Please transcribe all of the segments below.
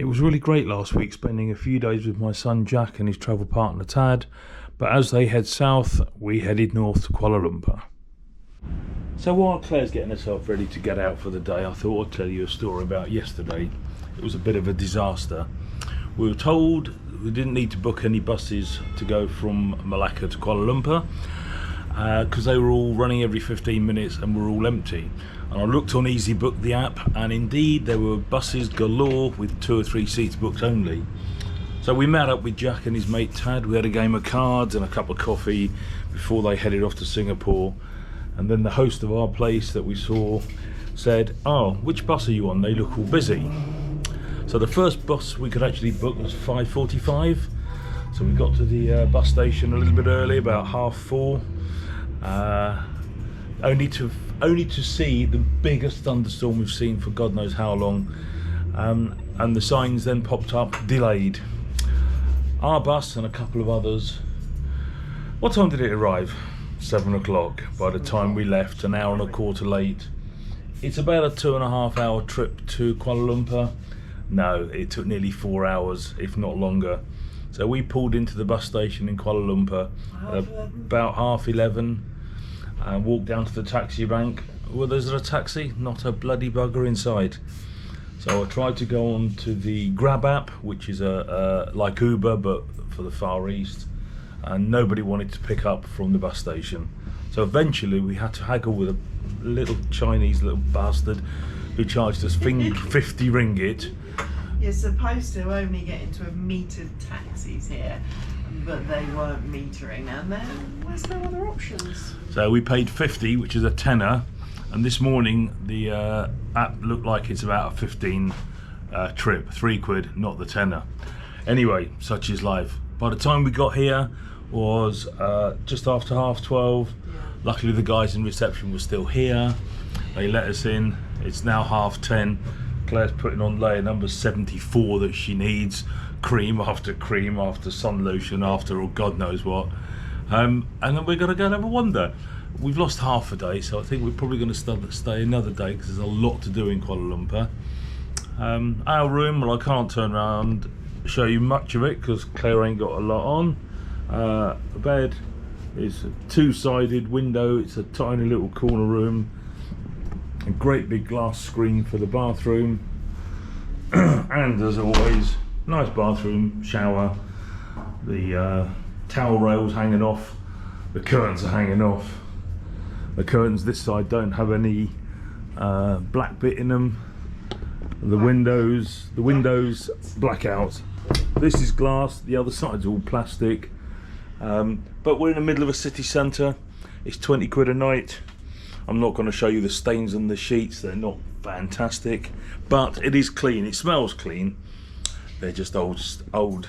It was really great last week, spending a few days with my son Jack and his travel partner Tad, but as they head south, we headed north to Kuala Lumpur. So while Claire's getting herself ready to get out for the day, I thought I'd tell you a story about yesterday. It was a bit of a disaster. We were told we didn't need to book any buses to go from Malacca to Kuala Lumpur because they were all running every 15 minutes and were all empty. And I looked on EasyBook, the app, and indeed there were buses galore with 2 or 3 seats booked only. So we met up with Jack and his mate Tad. We had a game of cards and a cup of coffee before they headed off to Singapore. And then the host of our place that we saw said, "Oh, which bus are you on? They look all busy." So the first bus we could actually book was 5:45. So we got to the bus station a little bit early, about 4:30. Only to see the biggest thunderstorm we've seen for God knows how long, and the signs then popped up, delayed. Our bus and a couple of others. What time did it arrive? 7 o'clock. By the time we left, an hour and a quarter late. It's about a 2.5 hour trip to Kuala Lumpur. No, it took nearly 4 hours, if not longer. So we pulled into the bus station in Kuala Lumpur about 11:30. And walked down to the taxi rank. Well, there's a taxi, not a bloody bugger inside. So I tried to go on to the Grab app, which is like Uber but for the Far East, and nobody wanted to pick up from the bus station. So eventually we had to haggle with a little Chinese little bastard who charged us 50 ringgit. You're supposed to only get into metered taxis here, but they weren't metering, and then there's no other options. So we paid 50, which is a tenner, and this morning the app looked like it's about a 15 trip, £3, not the tenner. Anyway, such is life. By the time we got here was just after 12:30. Yeah. Luckily the guys in reception were still here. They let us in. It's now 10:30. Claire's putting on layer number 74 that she needs. Cream after sun lotion after or God knows what, and then we're going to go and have a wander. We've lost half a day, so I think we're probably going to stay another day because there's a lot to do in Kuala Lumpur. Our room, well, I can't turn around show you much of it because Claire ain't got a lot on. The bed is a 2-sided window. It's a tiny little corner room. A great big glass screen for the bathroom, and as always, nice bathroom, shower, the towel rails hanging off, the curtains are hanging off. The curtains this side don't have any black bit in them. The windows blackout. This is glass, the other side's all plastic. But we're in the middle of a city centre. It's 20 quid a night. I'm not going to show you the stains on the sheets, they're not fantastic, but it is clean, it smells clean. They're just old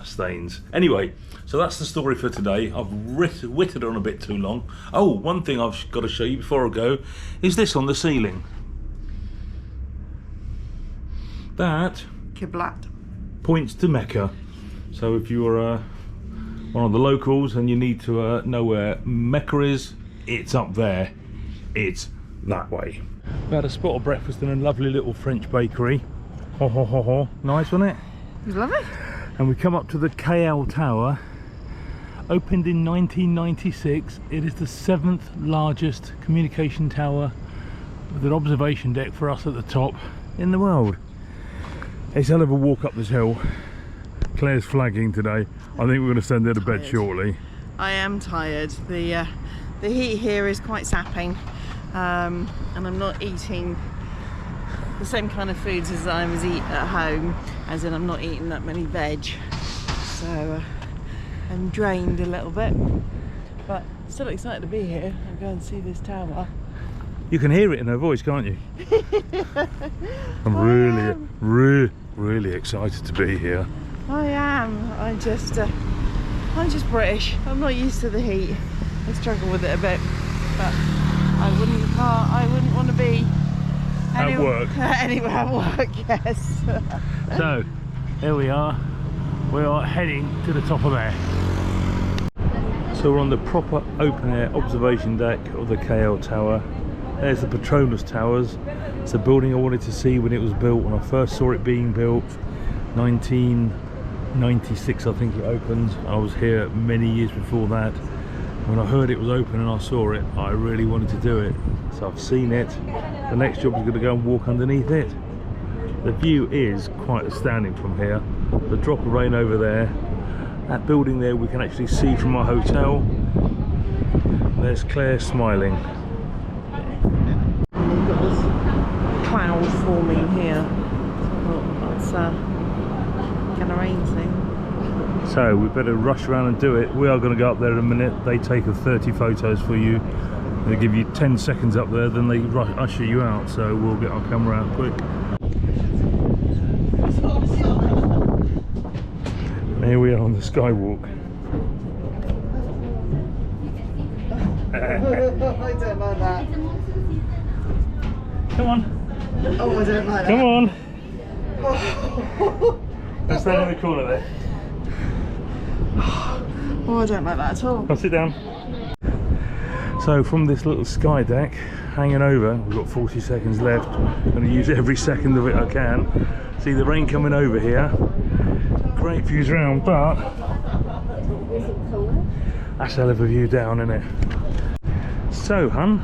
stains. Anyway, so that's the story for today. I've witted on a bit too long. Oh, one thing I've got to show you before I go is this on the ceiling. That Qiblat points to Mecca. So if you're one of the locals and you need to know where Mecca is, it's up there. It's that way. We had a spot of breakfast in a lovely little French bakery. Ho ho ho ho. Nice, wasn't it? It was lovely. And we come up to the KL Tower. Opened in 1996. It is the 7th largest communication tower with an observation deck for us at the top in the world. It's a hell of a walk up this hill. Claire's flagging today. I think we're going to send her to bed shortly. I am tired. The heat here is quite sapping, and I'm not eating the same kind of foods as I was eating at home, as in I'm not eating that many veg, so I'm drained a little bit, but still excited to be here and go and see this tower. You can hear it in her voice, can't you? I'm really excited to be here. I am. I'm just British. I'm not used to the heat. I struggle with it a bit, but I wouldn't want to be work. Anywhere at work, yes. So here we are heading to the top of there. So we're on the proper open air observation deck of the KL Tower. There's the Petronas Towers. It's a building I wanted to see when it was built, when I first saw it being built. 1996 I think it opened. I was here many years before that. When I heard it was open and I saw it, I really wanted to do it. So I've seen it. The next job is going to go and walk underneath it. The view is quite astounding from here. The drop of rain over there. That building there we can actually see from our hotel. There's Claire smiling. You've got this cloud forming here. That's gonna rain soon. So we better rush around and do it. We are going to go up there in a minute. They take 30 photos for you. They give you 10 seconds up there, then they usher you out. So we'll get our camera out quick. Here we are on the skywalk. I don't like that. Come on. Oh, I don't like that. Come on. Let's stand in the corner there. Oh, I don't like that at all. I'll sit down. So from this little sky deck hanging over, we've got 40 seconds left. I'm going to use every second of it I can. See the rain coming over here. Great views around, but that's a hell of a view down, isn't it? So, hun,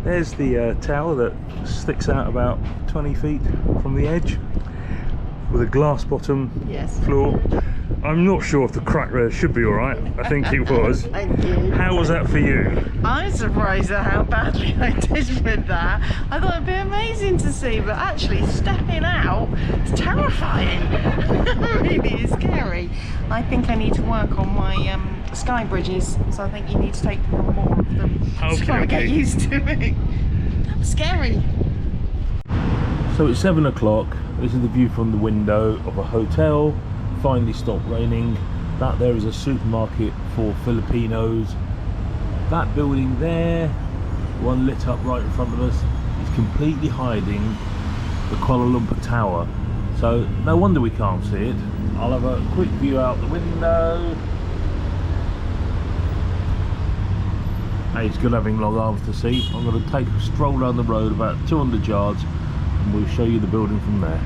there's the tower that sticks out about 20 feet from the edge with a glass bottom floor. I'm not sure if the crack there should be alright. I think it was. Thank you. How was that for you? I'm surprised at how badly I did with that. I thought it'd be amazing to see, but actually stepping out is terrifying. It really is scary. I think I need to work on my sky bridges, so I think you need to take more of them so I get used to it. That's scary. So it's 7 o'clock. This is the view from the window of a hotel. Finally stopped raining. That there is a supermarket for Filipinos. That building there, one lit up right in front of us, is completely hiding the Kuala Lumpur Tower. So no wonder we can't see it. I'll have a quick view out the window. Hey, it's good having long arms to see. I'm going to take a stroll down the road about 200 yards and we'll show you the building from there.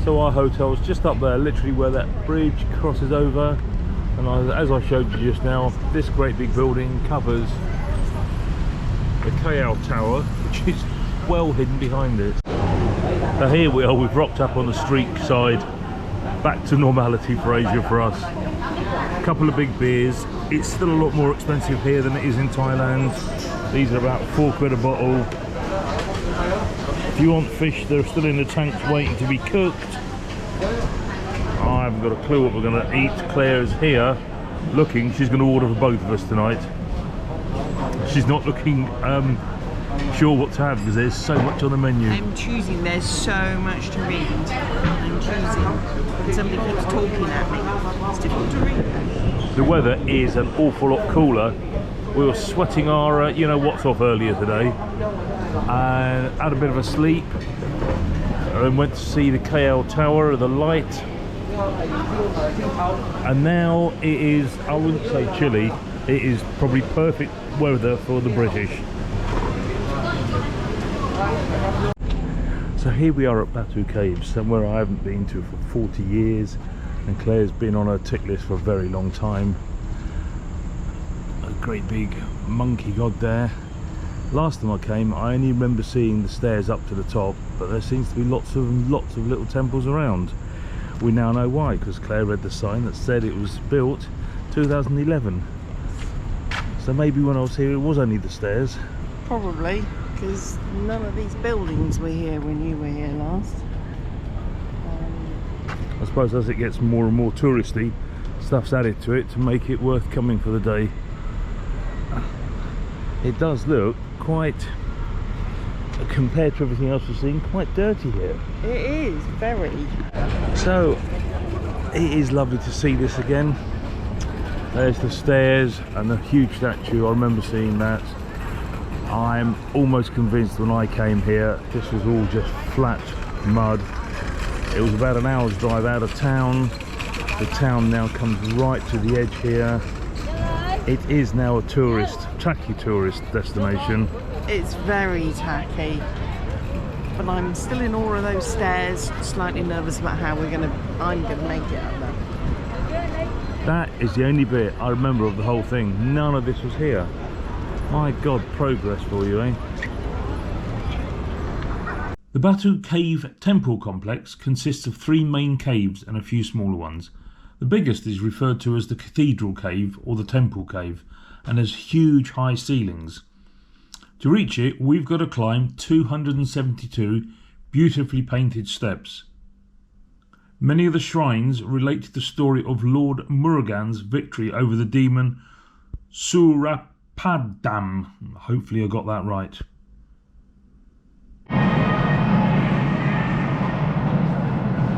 So our hotel is just up there, literally where that bridge crosses over, and as I showed you just now, this great big building covers the KL Tower, which is well hidden behind it. So here we are, we've rocked up on the street side, back to normality for Asia for us. A couple of big beers. It's still a lot more expensive here than it is in Thailand. These are about £4 a bottle. If you want fish, they're still in the tanks waiting to be cooked. I haven't got a clue what we're going to eat. Claire is here looking. She's going to order for both of us tonight. She's not looking sure what to have because there's so much on the menu. I'm choosing. There's so much to read. I'm choosing. And somebody keeps talking at me. It's difficult to read. The weather is an awful lot cooler. We were sweating our you know what's off earlier today and had a bit of a sleep and went to see the KL Tower, the light, and now it is, I wouldn't say chilly, it is probably perfect weather for the British. So here we are at Batu Caves, somewhere I haven't been to for 40 years and Claire's been on her tick list for a very long time. A great big monkey god there. Last time I came I only remember seeing the stairs up to the top, but there seems to be lots of little temples around. We now know why, because Claire read the sign that said it was built 2011. So maybe when I was here it was only the stairs. Probably, because none of these buildings were here when you were here last. I suppose as it gets more and more touristy, stuff's added to it to make it worth coming for the day. It does look quite, compared to everything else we've seen, quite dirty here. It is, very. So, it is lovely to see this again. There's the stairs and the huge statue, I remember seeing that. I'm almost convinced when I came here, this was all just flat mud. It was about an hour's drive out of town. The town now comes right to the edge here. It is now a tacky tourist destination. It's very tacky. but I'm still in awe of those stairs, slightly nervous about how I'm gonna make it up there. That is the only bit I remember of the whole thing. None of this was here. My God, progress for you, eh? The Batu Cave Temple Complex consists of 3 main caves and a few smaller ones. The biggest is referred to as the Cathedral Cave or the Temple Cave and has huge high ceilings. To reach it, we've got to climb 272 beautifully painted steps. Many of the shrines relate to the story of Lord Murugan's victory over the demon Surapadam. Hopefully I got that right.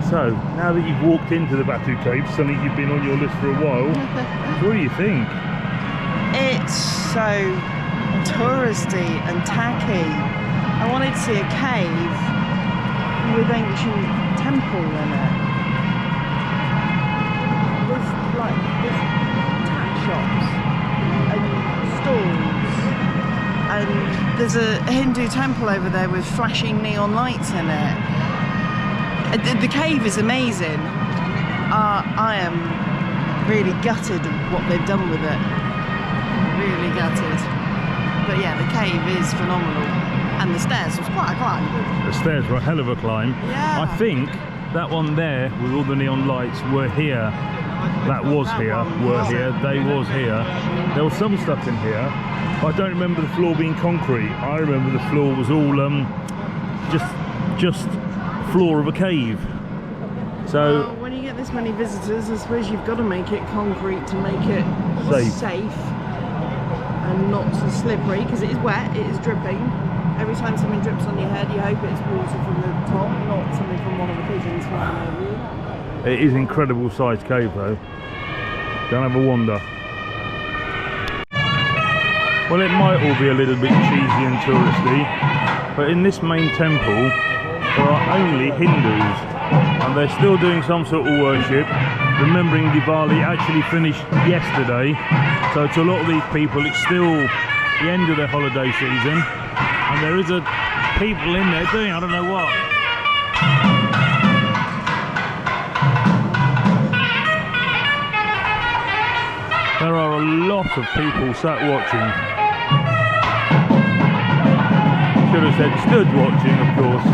So, now that you've walked into the Batu Cave, something you've been on your list for a while, what do you think? It's so touristy and tacky. I wanted to see a cave with ancient temple in it. There's tack shops and stalls, and there's a Hindu temple over there with flashing neon lights in it. The cave is amazing. I am really gutted of what they've done with it. Really gutted. But yeah, the cave is phenomenal. And the stairs was quite a climb. The stairs were a hell of a climb. Yeah. I think that one there with all the neon lights were here. That was here. Were here. They was here. There was some stuff in here. I don't remember the floor being concrete. I remember the floor was all just floor of a cave. So well, when you get this many visitors, I suppose you've got to make it concrete to make it safe and not so slippery, because it is wet, it is dripping. Every time something drips on your head, you hope it's water from the top, not something from one of the pigeons flying over you. It is an incredible sized cave though. Don't have a wander. Well, it might all be a little bit cheesy and touristy, but in this main temple there are only Hindus, and they're still doing some sort of worship, remembering Diwali actually finished yesterday. So to a lot of these people it's still the end of their holiday season, and there is people in there doing I don't know what. There are a lot of people sat watching. Should have said stood watching, of course.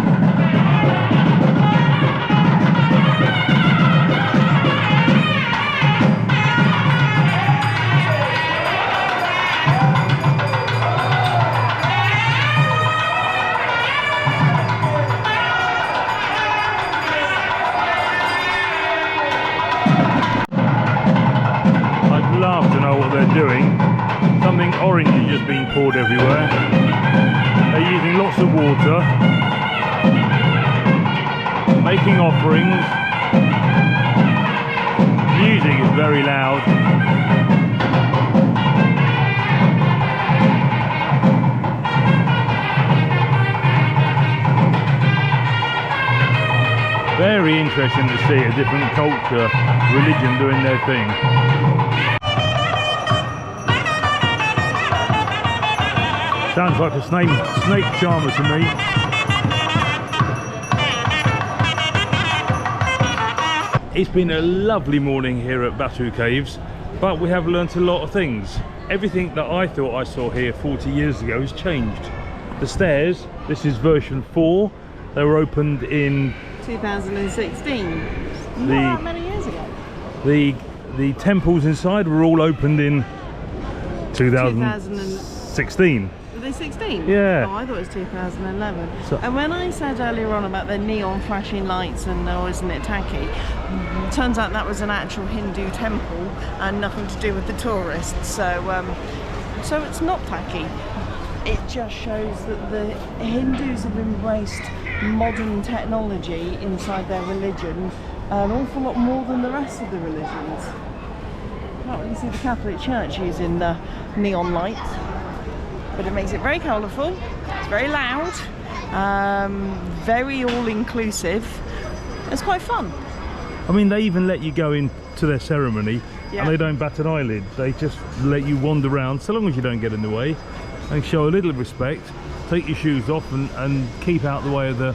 I'd love to know what they're doing. Something orange is just being poured everywhere. They're using lots of water, making offerings. Music is very loud. Very interesting to see a different culture, religion doing their thing. Sounds like a snake charmer to me. It's been a lovely morning here at Batu Caves, but we have learnt a lot of things. Everything that I thought I saw here 40 years ago has changed. The stairs, this is version 4. They were opened in 2016. Not that many years ago. The temples inside were all opened in 2016. Were they 16? Yeah. Oh, I thought it was 2011. So, and when I said earlier on about the neon flashing lights and oh, isn't it tacky? Turns out that was an actual Hindu temple and nothing to do with the tourists. So it's not tacky. It just shows that the Hindus have embraced modern technology inside their religion an awful lot more than the rest of the religions. Can't really see the Catholic Church using the neon lights, but it makes it very colourful, it's very loud, very all-inclusive. It's quite fun. I mean, they even let you go into their ceremony, and they don't bat an eyelid. They just let you wander around, so long as you don't get in the way, and show a little respect. take your shoes off and keep out the way of the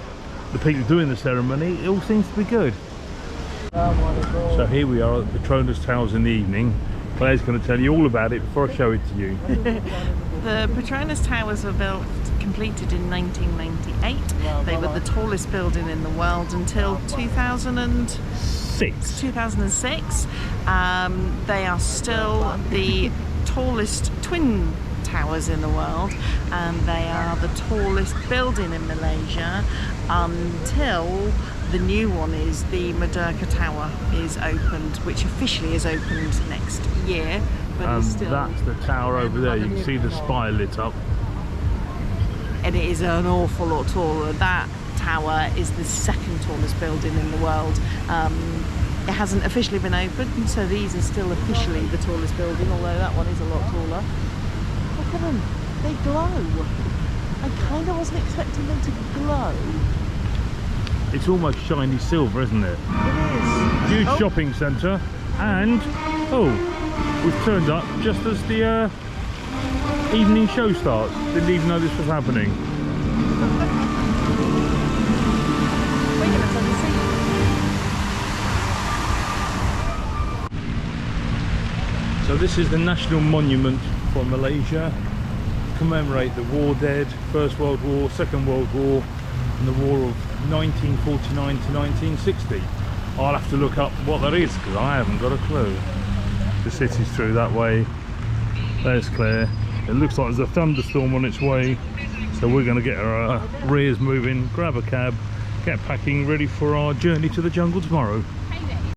people doing the ceremony, it all seems to be good. So here we are at Petronas Towers in the evening. Claire's going to tell you all about it before I show it to you. The Petronas Towers were completed in 1998. They were the tallest building in the world until 2006. They are still the tallest twin towers in the world, and they are the tallest building in Malaysia until the new one is the Merdeka Tower is opened, which officially is opened next year. But it's still, that's the tower over there. You can see the spire lit up. And it is an awful lot taller. That tower is the second tallest building in the world. It hasn't officially been opened, so these are still officially the tallest building, although that one is a lot taller. Look at them, they glow. I kind of wasn't expecting them to glow. It's almost shiny silver, isn't it? It is. Huge shopping centre, and we've turned up just as the evening show starts. Didn't even know this was happening. So this is the national monument for Malaysia, to commemorate the war dead, First World War, Second World War, and the war of 1949 to 1960. I'll have to look up what that is because I haven't got a clue. The city's through that way. There's Claire. It looks like there's a thunderstorm on its way, so we're going to get our rears moving, grab a cab, get packing, ready for our journey to the jungle tomorrow.